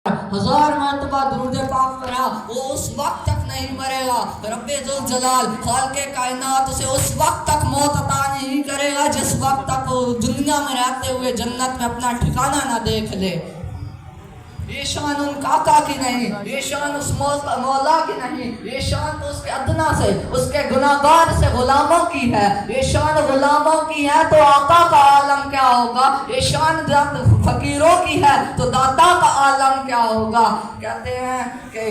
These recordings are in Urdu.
ہزار مرتبہ درود پاک پڑھا وہ اس وقت تک نہیں مرے گا. رب ذوالجلال خالق کائنات اسے اس وقت تک موت عطا نہیں کرے گا جس وقت تک وہ دنیا میں رہتے ہوئے جنت میں اپنا ٹھکانہ نہ دیکھ لے. یہ شان ان کاکا کی نہیں، یہ شان اس مولا کی نہیں، یہ شان تو اس کے ادنا سے، اس کے گناہگار سے غلاموں کی ہے. یہ شان غلاموں کی ہے تو آقا کا عالم کیا ہوگا. یہ شان فقیروں کی ہے تو داتا کا عالم کیا ہوگا. کہتے ہیں کہ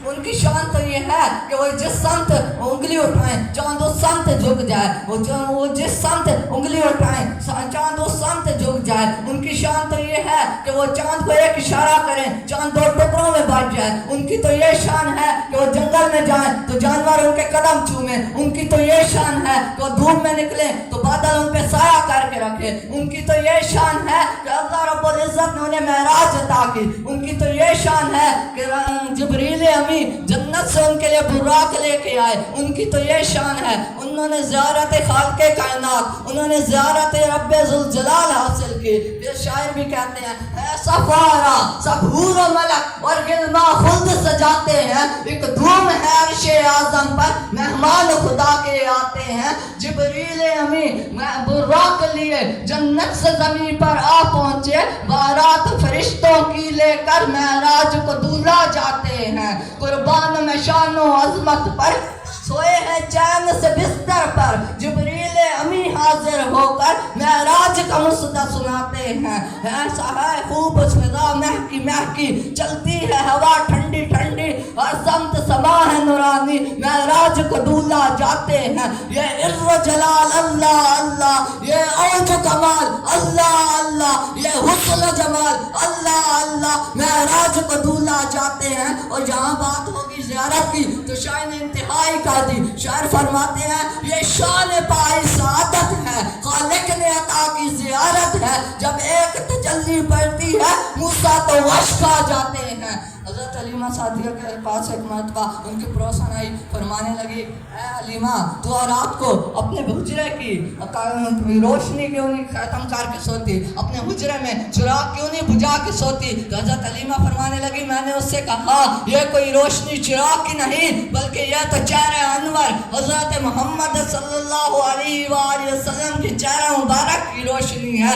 ان کی شان تو یہ ہے کہ وہ جس سمت انگلی اٹھائیں چاند اس سمت جھک جائے، وہ جس سمت انگلی اٹھائیں چاند اس سمت جھک جائے. ان کی شان تو یہ ہے کہ وہ چاند کو ایک اشارہ کریں چاند دو ٹکڑوں میں بٹ جائے. ان کی تو یہ شان ہے کہ وہ جنگل میں جائیں تو جانور ان کے قدم چومیں. ان کی تو یہ شان ہے کہ وہ دھوپ میں نکلیں تو بادل ان پہ سایہ کر کے رکھے. ان کی تو یہ شان ہے کہ اللہ رب العزت نے انہیں معراج عطا کی. ان کی تو یہ شان ہے کہ جبریل امین جنت سے ان کے لیے براق لے کے آئے. ان کی تو یہ شان ہے انہوں نے زیارت خالق کائنات، انہوں نے زیارت رب ذوالجلال حاصل کی. یہ شاعر بھی کہتے ہیں اے سفارا سب حور و ملک اور غلما خلد سجاتے ہیں، ایک دھوم ہے عرش اعظم پر مہمان خدا کے آتے ہیں. جبریل امین براق لیے جنت سے زمین پر آ پہنچے، بارات فرشتوں کی لے کر معراج کو دھولا جاتے ہیں. قربان میں شان و عظمت پر سوئے ہیں چین سے بستر پر، جبریل امین حاضر ہو کر معراج کا مسئلہ سناتے ہیں. ایسا ہے خوب فضا مہکی مہکی، چلتی ہے ہوا ٹھنڈی ٹھنڈی، ہر سمت سما ہے نورانی، معراج کو ڈولا جاتے ہیں. یہ عز و جلال اللہ اللہ، یہ اوج و کمال اللہ اللہ، یہ حسن و جمال اللہ اللہ، معراج کو ڈولا جاتے ہیں. اور جہاں بات ہوگی زیارت کی تو شاعر نے انتہائی کہا دی. شاعر فرماتے ہیں یہ شان پائی سعادت ہے، خالق نے عطا کی زیارت ہے. جب ایک تجلی پڑتی ہے موسیٰ تو وش کھا جاتے ہیں. حضرت علیمہ سعدیہ کے پاس ایک مرتبہ ان کی پڑوسن آئی، فرمانے لگی اے علیمہ تو رات کو اپنے حجرے کی روشنی کیوں نہیں ختم کر کے سوتی، اپنے حجرے میں چراغ کیوں نہیں بجھا کے سوتی. تو حضرت علیمہ فرمانے لگی میں نے اس سے کہا یہ کوئی روشنی چراغ کی نہیں بلکہ یہ تو چہرہ انور حضرت محمد صلی اللہ علیہ وآلہ وسلم کی چہرہ مبارک کی روشنی ہے.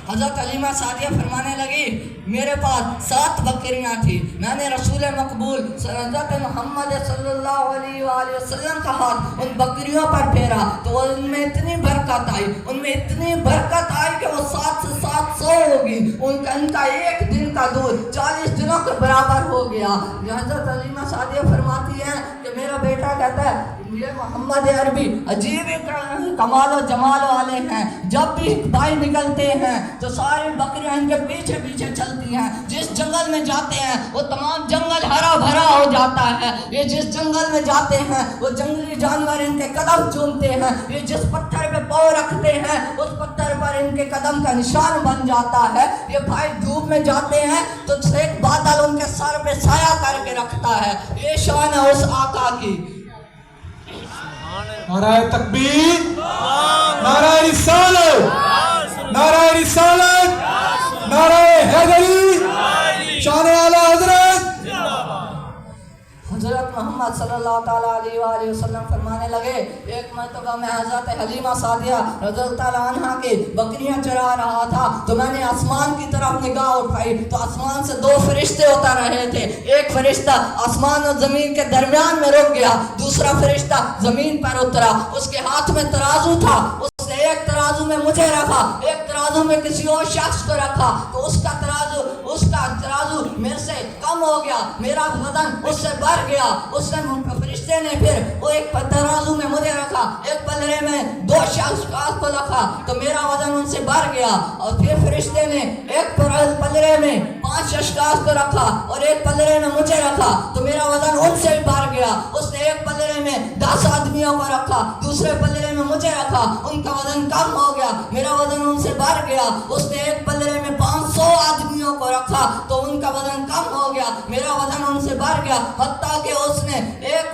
حضرت علیمہ سعدیہ فرمانے لگی میرے پاس 7 بکریاں تھی، میں نے رسول مقبول حضرت محمد صلی اللہ علیہ وآلہ وسلم کا ہاتھ ان بکریوں پر پھیرا تو ان میں اتنی برکت آئی، ان میں اتنی برکت آئی کہ وہ 7 سے 700 ہوگی. ان کا ایک دن کا دودھ 40 دنوں کے برابر ہو گیا. حضرت علیمہ سعدیہ فرماتی ہیں کہ میرا بیٹا کہتا ہے یہ محمد عربی عجیب کمال و جمال والے ہیں، جب بھی بھائی نکلتے ہیں تو ساری بکریاں ان کے پیچھے پیچھے چلتی ہیں. جس جنگل میں جاتے ہیں وہ تمام جنگل ہرا بھرا ہو جاتا ہے. یہ جس جنگل میں جاتے ہیں وہ جنگلی جانور ان کے قدم چومتے ہیں. یہ جس پتھر پہ پاؤں رکھتے ہیں اس پتھر پر ان کے قدم کا نشان بن جاتا ہے. یہ بھائی دھوپ میں جاتے ہیں تو ایک بادل ان کے سر پہ سایہ کر کے رکھتا ہے. یہ شان ہے اس آقا کی. نعرہ تکبیر، نعرہ رسالت، نعرہ رسالت، نعرہ حیدری، شان اعلیٰ حضرت. حضرت محمد صلی اللہ تعالیٰ علیہ وآلہ وسلم فرمانے لگے ایک مرتبہ میں حضرت حلیمہ سعدیہ رضی اللہ تعالیٰ عنہ کی بکریاں چرا رہا تھا تو میں نے آسمان کی طرف نگاہ اٹھائی تو آسمان سے 2 فرشتے اتر رہے تھے. ایک فرشتہ آسمان اور زمین کے درمیان میں رک گیا، دوسرا فرشتہ زمین پر اترا، اس کے ہاتھ میں ترازو تھا. اس نے ایک ترازو میں مجھے رکھا، ایک ترازو میں کسی اور شخص کو رکھا تو اس کا ترازو میرے سے کم ہو گیا، میرا وزن اس سے بڑھ گیا. اس نے فرشتے نے پھر وہ ایک ترازو میں مجھے رکھا، ایک پلڑے میں 2 شخص کو رکھا تو میرا وزن ان سے بڑھ گیا. اور پھر فرشتے نے ایک پلڑے میں 5 اشخاص کو رکھا اور ایک پلڑے میں مجھے رکھا تو میرا وزن ان سے بڑھ گیا. اس نے ایک پلڑے میں 10 آدمیوں کو رکھا، دوسرے پلڑے میں مجھے رکھا، ان کا وزن کم ہو گیا، میرا وزن ان سے بڑھ گیا. اس نے ایک پلڑے میں 500 آدمیوں کو رکھا تو ان کا وزن کم ہو گیا، میرا وزن ان سے بڑھ گیا. حتیٰ کہ اس نے ایک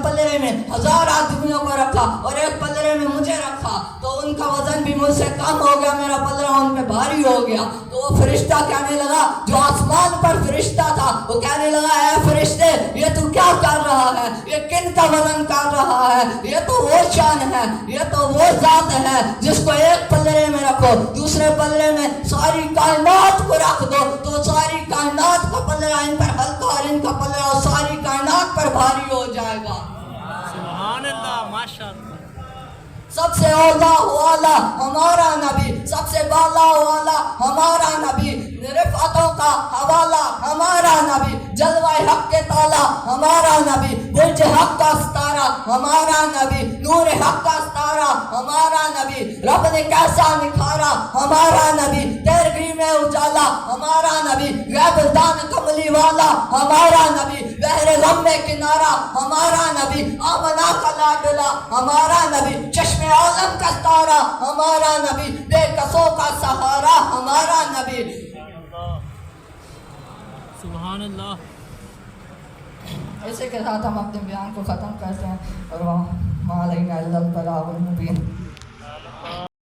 پلڑے میں 1000 آدمیوں کو رکھا اور ایک پلڑے میں مجھے رکھا تو تو ان کا وزن بھی مجھ سے کم ہو گیا, میرا پلڑا ان پہ بھاری ہو گیا. تو وہ فرشتہ کہنے لگا جو آسمان پر فرشتہ تھا, وہ کہنے لگا اے فرشتے یہ تو کیا کر رہا ہے, یہ کن کا وزن کر رہا ہے, یہ تو وہ شان ہے, یہ تو وہ ذات ہے جس کو ایک پلڑے میں رکھو, دوسرے پلڑے میں ساری کائنات کو رکھ دو تو ساری کائنات کا پلڑا ان پر ہلکا اور ان کا پلڑا ساری کائنات پر بھاری ہو جائے گا. سبحان اللہ, ماشاءاللہ. سب سے اولا والا ہمارا نبی, سب سے بالا والا ہمارا نبی, رفعتوں کا حوالہ ہمارا نبی, جلوہ حق کے تالا ہمارا نبی, برج حق کا ستارہ ہمارا نبی, نور حق کا ستارہ ہمارا نبی, رب نے کیسا نکھارا ہمارا نبی, تیرگی میں اجالا ہمارا نبی, غیب دان کملی والا ہمارا نبی, بحر غم میں کنارہ ہمارا نبی, آمنہ کا لاڈلا ہمارا نبی, چشم عالم کا ستارہ ہمارا نبی, بے کسوں کا سہارا ہمارا نبی. سبحان اللہ. اسی کے ساتھ ہم اپنے بیان کو ختم کرتے ہیں اور وہاں علینا الا البلاغ المبین.